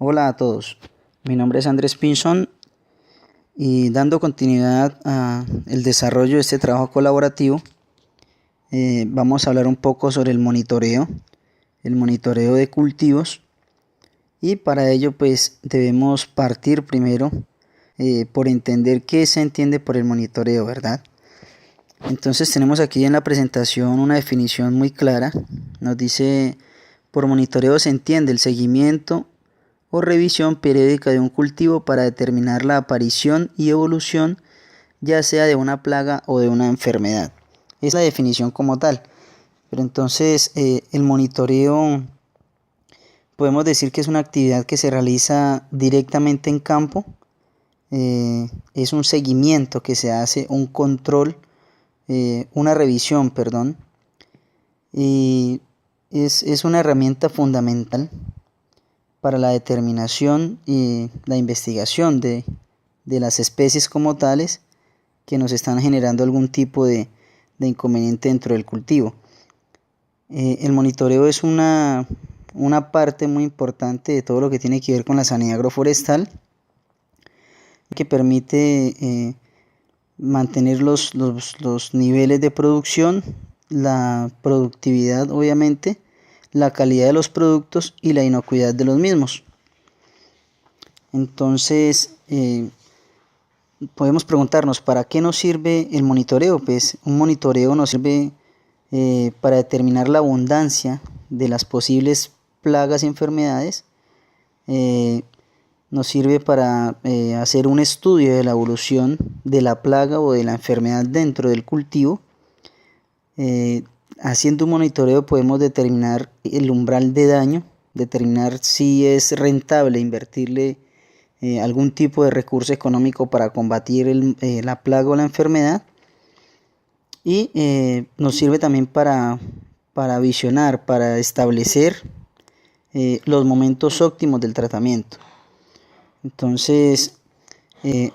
Hola a todos, mi nombre es Andrés Pinzón y dando continuidad a el desarrollo de este trabajo colaborativo, vamos a hablar un poco sobre el monitoreo de cultivos, y para ello pues debemos partir primero por entender qué se entiende por el monitoreo, ¿verdad? Entonces tenemos aquí en la presentación una definición muy clara. Nos dice: por monitoreo se entiende el seguimiento o revisión periódica de un cultivo para determinar la aparición y evolución, ya sea de una plaga o de una enfermedad. Es la definición como tal. Pero entonces el monitoreo podemos decir que es una actividad que se realiza directamente en campo. Es un seguimiento que se hace, un control, una revisión, perdón. Y es una herramienta fundamental para la determinación y la investigación de las especies como tales que nos están generando algún tipo de inconveniente dentro del cultivo. El monitoreo es una parte muy importante de todo lo que tiene que ver con la sanidad agroforestal, que permite mantener los niveles de producción, la productividad obviamente, la calidad de los productos y la inocuidad de los mismos. Entonces podemos preguntarnos, ¿para qué nos sirve el monitoreo? Pues un monitoreo nos sirve para determinar la abundancia de las posibles plagas y enfermedades. Nos sirve para hacer un estudio de la evolución de la plaga o de la enfermedad dentro del cultivo. Haciendo un monitoreo podemos determinar el umbral de daño, determinar si es rentable invertirle algún tipo de recurso económico para combatir la plaga o la enfermedad. Y nos sirve también para visionar, para establecer los momentos óptimos del tratamiento. Entonces,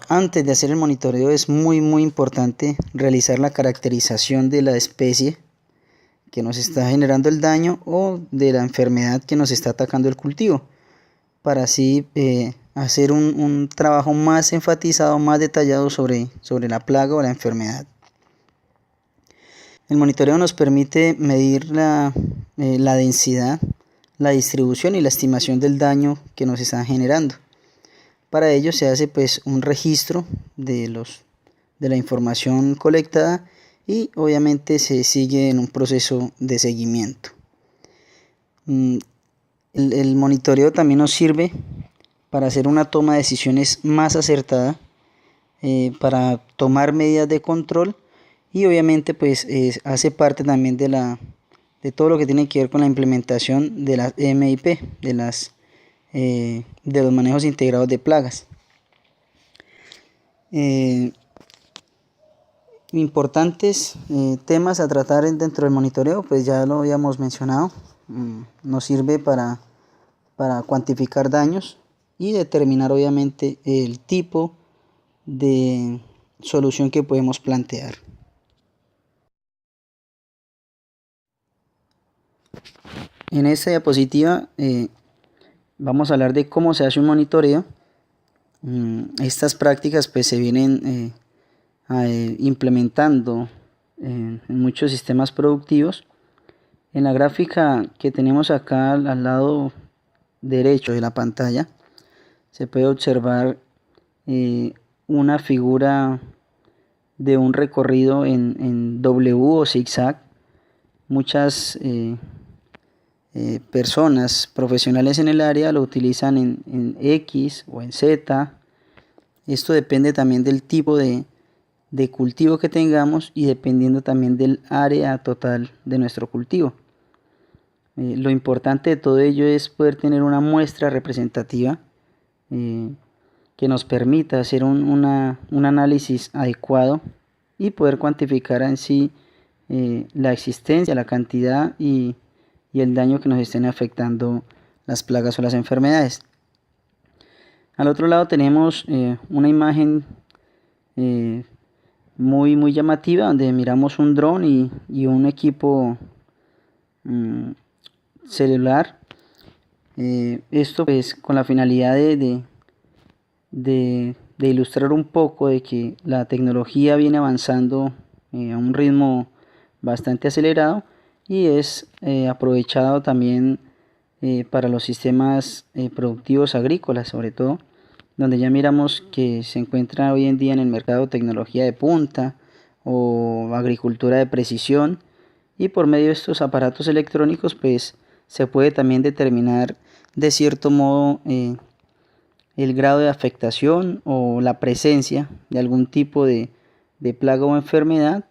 antes de hacer el monitoreo es muy importante realizar la caracterización de la especie que nos está generando el daño o de la enfermedad que nos está atacando el cultivo, para así hacer un trabajo más enfatizado, más detallado sobre la plaga o la enfermedad. El monitoreo nos permite medir la densidad, la distribución y la estimación del daño que nos está generando. Para ello se hace pues un registro de la información colectada y obviamente se sigue en un proceso de seguimiento. El monitoreo también nos sirve para hacer una toma de decisiones más acertada, para tomar medidas de control, y obviamente pues hace parte también de todo lo que tiene que ver con la implementación de las MIP, de los manejos integrados de plagas. Importantes temas a tratar dentro del monitoreo, pues ya lo habíamos mencionado. Nos sirve para cuantificar daños y determinar obviamente el tipo de solución que podemos plantear. En esta diapositiva vamos a hablar de cómo se hace un monitoreo. Estas prácticas pues se vienen implementando en muchos sistemas productivos. En la gráfica que tenemos acá al lado derecho de la pantalla se puede observar una figura de un recorrido en W o zigzag. Muchas personas profesionales en el área lo utilizan en X o en Z. Esto depende también del tipo de cultivo que tengamos y dependiendo también del área total de nuestro cultivo. Lo importante de todo ello es poder tener una muestra representativa que nos permita hacer un análisis adecuado y poder cuantificar en sí la existencia, la cantidad y el daño que nos estén afectando las plagas o las enfermedades. Al otro lado tenemos una imagen muy llamativa, donde miramos un dron y un equipo celular Esto pues con la finalidad de ilustrar un poco de que la tecnología viene avanzando a un ritmo bastante acelerado y es aprovechado también para los sistemas productivos agrícolas, sobre todo, donde ya miramos que se encuentra hoy en día en el mercado tecnología de punta o agricultura de precisión, y por medio de estos aparatos electrónicos pues se puede también determinar de cierto modo el grado de afectación o la presencia de algún tipo de plaga o enfermedad,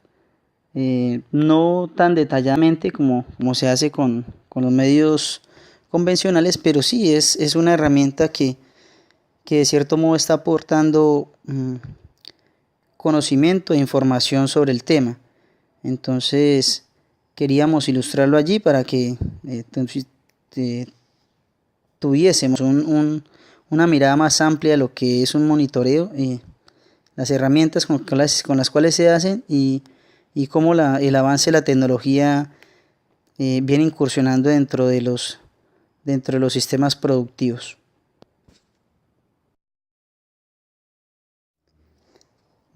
no tan detalladamente como se hace con los medios convencionales, pero sí es una herramienta que de cierto modo está aportando conocimiento e información sobre el tema. Entonces queríamos ilustrarlo allí para que tuviésemos una mirada más amplia de lo que es un monitoreo, las herramientas con las cuales se hacen y cómo el avance de la tecnología viene incursionando dentro de los sistemas productivos.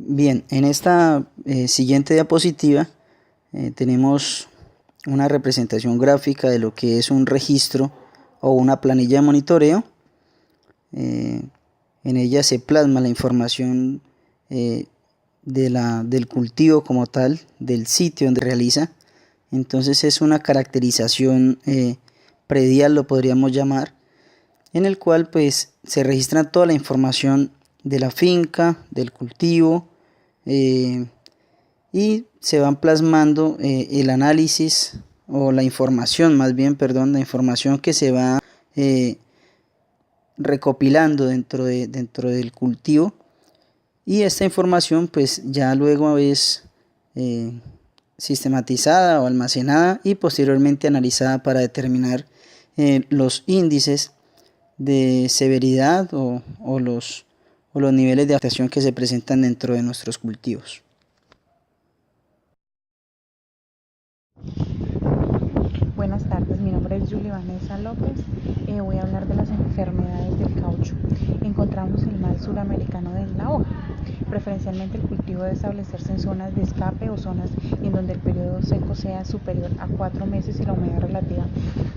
Bien, en esta siguiente diapositiva tenemos una representación gráfica de lo que es un registro o una planilla de monitoreo. En ella se plasma la información del cultivo como tal, del sitio donde se realiza. Entonces es una caracterización predial, lo podríamos llamar, en el cual pues se registra toda la información de la finca, del cultivo, y se van plasmando el análisis o la información, más bien, perdón, la información que se va recopilando dentro del cultivo, y esta información pues ya luego es sistematizada o almacenada y posteriormente analizada para determinar los índices de severidad o los niveles de afectación que se presentan dentro de nuestros cultivos. Buenas tardes, mi nombre es Julie Vanessa López. Voy a hablar de las enfermedades del caucho. Encontramos el mal suramericano de la hoja. Preferencialmente el cultivo debe establecerse en zonas de escape o zonas en donde el periodo seco sea superior a 4 meses y la humedad relativa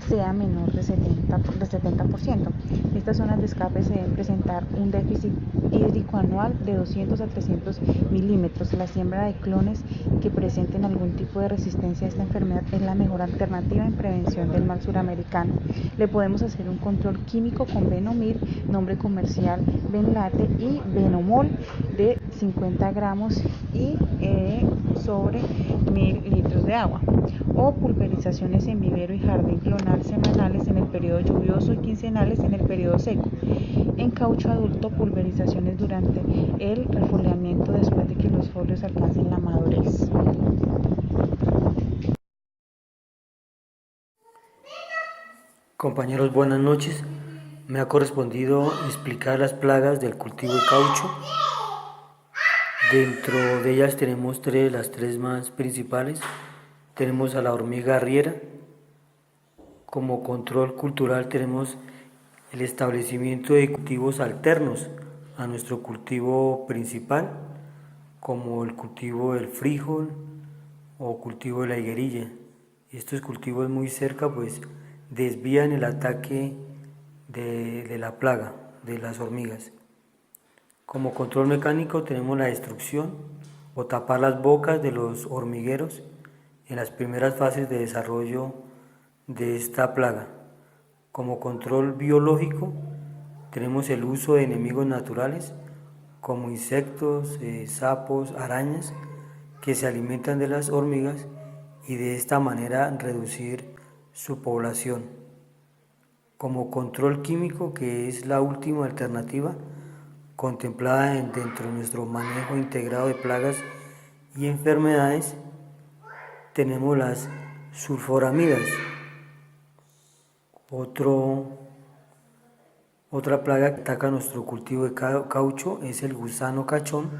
sea menor de 70%. Estas zonas de escape se deben presentar un déficit hídrico anual de 200 a 300 milímetros. La siembra de clones que presenten algún tipo de resistencia a esta enfermedad es la mejor alternativa en prevención del mal suramericano. Le podemos hacer un control químico con Venomil, nombre comercial Benlate, y Venomol de 50 gramos y sobre 1000 litros de agua, o pulverizaciones en vivero y jardín clonal semanales en el periodo lluvioso y quincenales en el periodo seco. En caucho adulto, pulverizaciones durante el refoliamiento después de que los folios alcancen la madurez. Compañeros, buenas noches. Me ha correspondido explicar las plagas del cultivo de caucho. Dentro de ellas tenemos las tres más principales. Tenemos a la hormiga arriera. Como control cultural tenemos el establecimiento de cultivos alternos a nuestro cultivo principal, como el cultivo del frijol o cultivo de la higuerilla. Estos cultivos muy cerca pues desvían el ataque de la plaga, de las hormigas. Como control mecánico tenemos la destrucción o tapar las bocas de los hormigueros en las primeras fases de desarrollo de esta plaga. Como control biológico tenemos el uso de enemigos naturales como insectos, sapos, arañas que se alimentan de las hormigas y de esta manera reducir su población. Como control químico, que es la última alternativa contemplada dentro de nuestro manejo integrado de plagas y enfermedades, tenemos las sulforamidas. Otra plaga que ataca nuestro cultivo de caucho es el gusano cachón.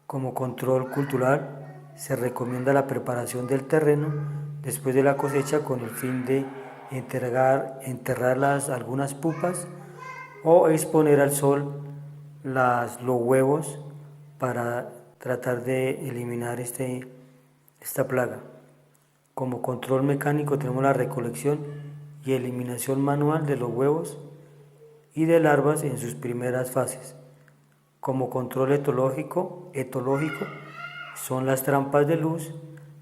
Como control cultural se recomienda la preparación del terreno después de la cosecha con el fin de enterrar algunas pupas o exponer al sol los huevos para tratar de eliminar esta plaga. Como control mecánico tenemos la recolección y eliminación manual de los huevos y de larvas en sus primeras fases. Como control etológico son las trampas de luz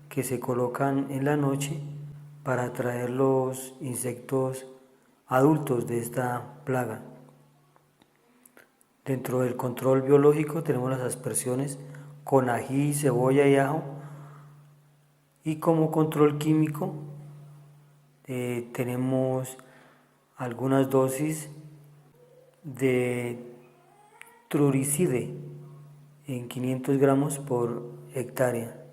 que se colocan en la noche para atraer los insectos adultos de esta plaga. Dentro del control biológico tenemos las aspersiones con ají, cebolla y ajo. Y como control químico tenemos algunas dosis de truricide en 500 gramos por hectárea.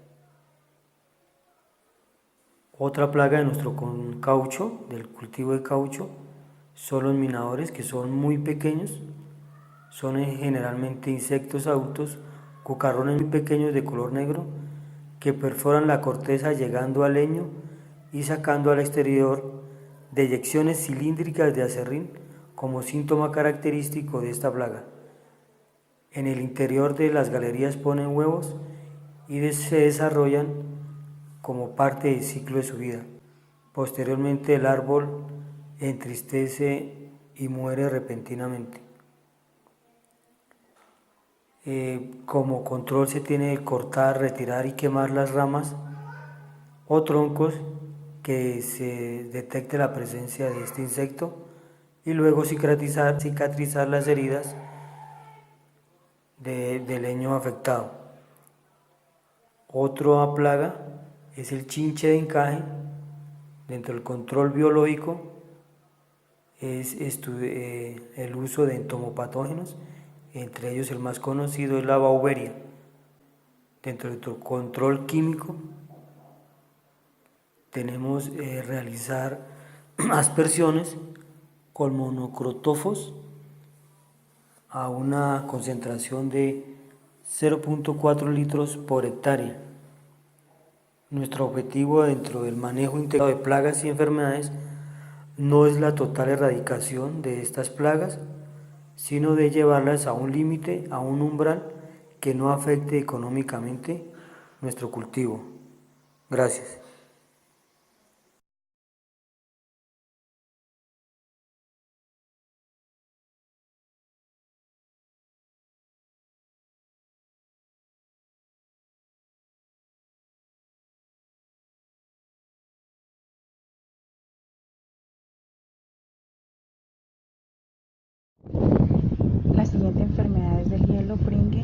Otra plaga de nuestro caucho, del cultivo de caucho, son los minadores, que son muy pequeños. Son generalmente insectos adultos, cucarrones muy pequeños de color negro, que perforan la corteza llegando al leño y sacando al exterior deyecciones cilíndricas de aserrín como síntoma característico de esta plaga. En el interior de las galerías ponen huevos y se desarrollan como parte del ciclo de su vida. Posteriormente el árbol entristece y muere repentinamente. Como control se tiene que cortar, retirar y quemar las ramas o troncos que se detecte la presencia de este insecto y luego cicatrizar las heridas de leño afectado. Otra plaga es el chinche de encaje. Dentro del control biológico es el uso de entomopatógenos, entre ellos el más conocido es la Beauveria. Dentro del control químico tenemos realizar aspersiones con monocrotófos a una concentración de 0.4 litros por hectárea. Nuestro objetivo dentro del manejo integrado de plagas y enfermedades no es la total erradicación de estas plagas, sino de llevarlas a un límite, a un umbral que no afecte económicamente nuestro cultivo. Gracias. La siguiente enfermedad es del hielo pringue,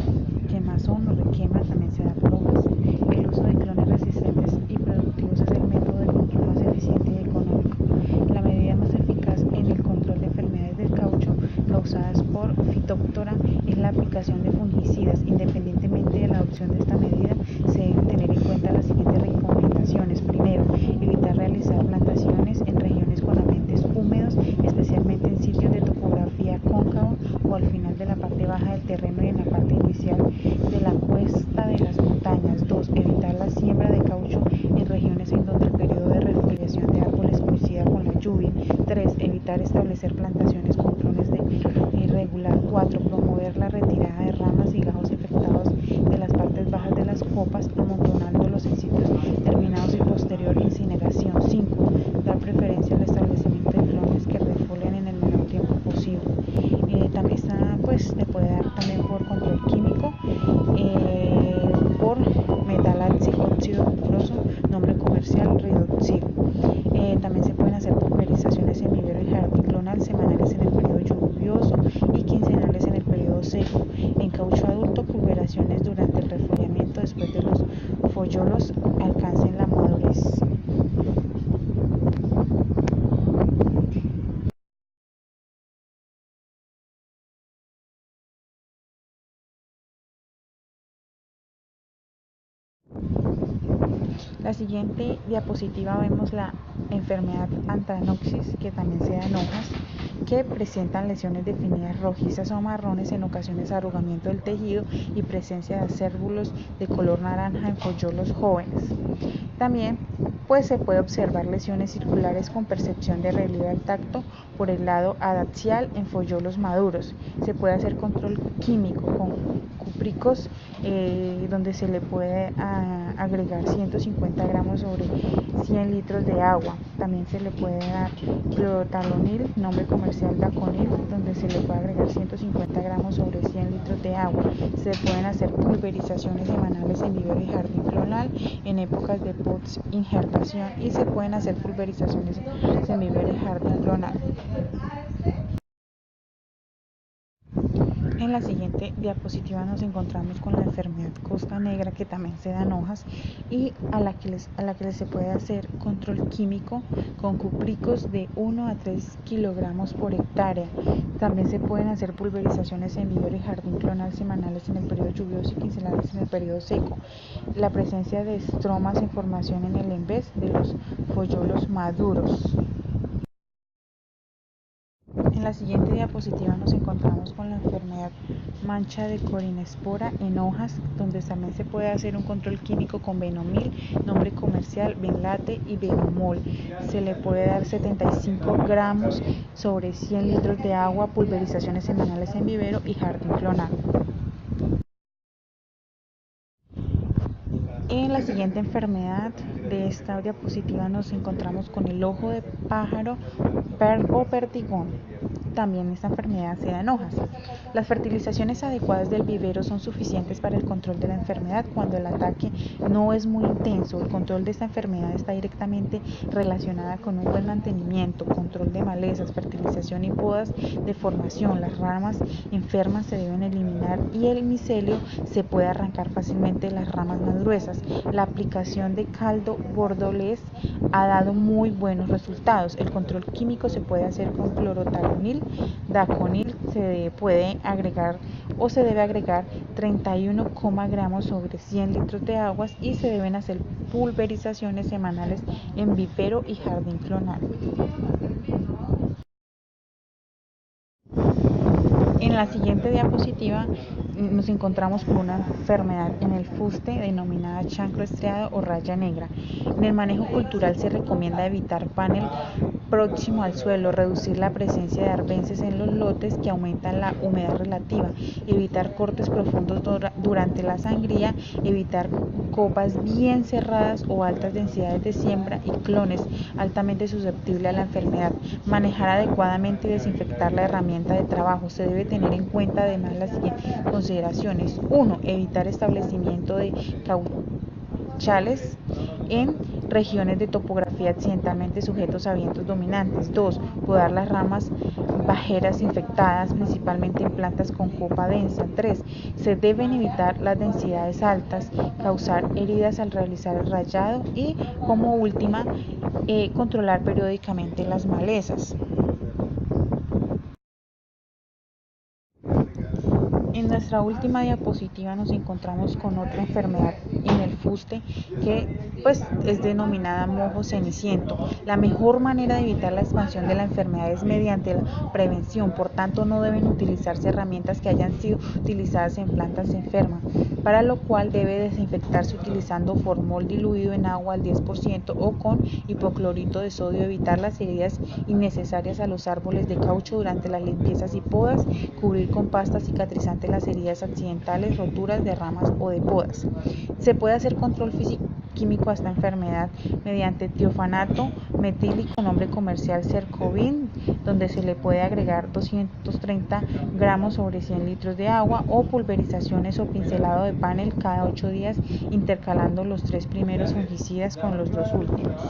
quemazón o requema, también se da por hojas. El uso de clones resistentes y productivos es el método de control más eficiente y económico. La medida más eficaz en el control de enfermedades del caucho causadas por Phytophthora es la aplicación de fungicidas. Independientemente de la adopción de esta medida, se deben tener en cuenta las siguientes recomendaciones. Primero, evitar realizar plantaciones en regiones con ambientes húmedos, especialmente en sitios de topografía cóncava o al final de la parte baja del terreno y en la parte inicial de la cuesta de las montañas. 2. Evitar la siembra de caucho en regiones en donde el periodo de refoliación de árboles coincida con la lluvia. 3. Evitar establecer plantaciones con clones de irregular. 4. Promover la retirada de ramas y gajos infectados de las partes bajas de las copas, amontonándolos en sitios terminados y posterior incineración. 5. Dar preferencia al establecimiento de clones que refolien en el menor tiempo posible. También se puede dar también por control químico, por metal-óxido grosso, nombre comercial Ridoxil. También se pueden hacer pulverizaciones en vivero y jardín clonal, semanales en el periodo lluvioso y quincenales en el periodo seco. En caucho adulto, pulverizaciones durante el refoliamiento después de los foliolos alcancen la madurez. La siguiente diapositiva vemos la enfermedad Anthracnoscos, que también se da en hojas, que presentan lesiones definidas rojizas o marrones, en ocasiones arrugamiento del tejido y presencia de acérbulos de color naranja en foliolos jóvenes. También pues se puede observar lesiones circulares con percepción de relieve al tacto por el lado adaxial en foliolos maduros. Se puede hacer control químico con cúpricos donde se le puede agregar 150 gramos sobre 100 litros de agua. También se le puede dar clorotalonil, nombre comercial Daconil, donde se le puede agregar 150 gramos sobre 100 litros de agua. Se pueden hacer pulverizaciones semanales en vivero y jardín clonal en épocas de post-injertación y se pueden hacer pulverizaciones en vivero y jardín clonal. En la siguiente diapositiva nos encontramos con la enfermedad costa negra, que también se da en hojas y a la que se puede hacer control químico con cupricos de 1 a 3 kilogramos por hectárea. También se pueden hacer pulverizaciones en vivero y jardín clonal semanales en el periodo lluvioso y quincenales en el periodo seco. La presencia de estromas en formación en el envés de los foliolos maduros. En la siguiente diapositiva nos encontramos con la enfermedad mancha de corinespora en hojas, donde también se puede hacer un control químico con benomil, nombre comercial Benlate y Benomol. Se le puede dar 75 gramos sobre 100 litros de agua, pulverizaciones semanales en vivero y jardín clonal. En la siguiente enfermedad de esta diapositiva nos encontramos con el ojo de pájaro o perdigón. También esta enfermedad se da en hojas. Las fertilizaciones adecuadas del vivero son suficientes para el control de la enfermedad cuando el ataque no es muy intenso. El control de esta enfermedad está directamente relacionada con un buen mantenimiento, control de malezas, fertilización y podas de formación. Las ramas enfermas se deben eliminar y el micelio se puede arrancar fácilmente de las ramas más gruesas. La aplicación de caldo bordolés ha dado muy buenos resultados. El control químico se puede hacer con clorotalonil, daconil, se puede agregar o se debe agregar 31 gramos sobre 100 litros de aguas y se deben hacer pulverizaciones semanales en vivero y jardín clonal. En la siguiente diapositiva nos encontramos con una enfermedad en el fuste denominada chancro estriado o raya negra. En el manejo cultural se recomienda evitar panel próximo al suelo, reducir la presencia de arbences en los lotes que aumentan la humedad relativa, evitar cortes profundos durante la sangría, evitar copas bien cerradas o altas densidades de siembra y clones altamente susceptibles a la enfermedad, manejar adecuadamente y desinfectar la herramienta de trabajo. Se debe tener en cuenta además las siguientes consideraciones. 1. Evitar establecimiento de cauchales en regiones de topografía accidentalmente sujetos a vientos dominantes. 2. Podar las ramas bajeras infectadas, principalmente en plantas con copa densa. 3. Se deben evitar las densidades altas, causar heridas al realizar el rayado y, como última, controlar periódicamente las malezas. En nuestra última diapositiva nos encontramos con otra enfermedad en el fuste que es denominada mojo ceniciento. La mejor manera de evitar la expansión de la enfermedad es mediante la prevención, por tanto no deben utilizarse herramientas que hayan sido utilizadas en plantas enfermas, para lo cual debe desinfectarse utilizando formol diluido en agua al 10% o con hipoclorito de sodio, evitar las heridas innecesarias a los árboles de caucho durante las limpiezas y podas, cubrir con pasta cicatrizante las heridas accidentales, roturas de ramas o de podas. Se puede hacer control químico a esta enfermedad mediante tiofanato metílico, nombre comercial Cercovin, donde se le puede agregar 230 gramos sobre 100 litros de agua, o pulverizaciones o pincelado de panel cada 8 días, intercalando los 3 primeros fungicidas con los 2 últimos.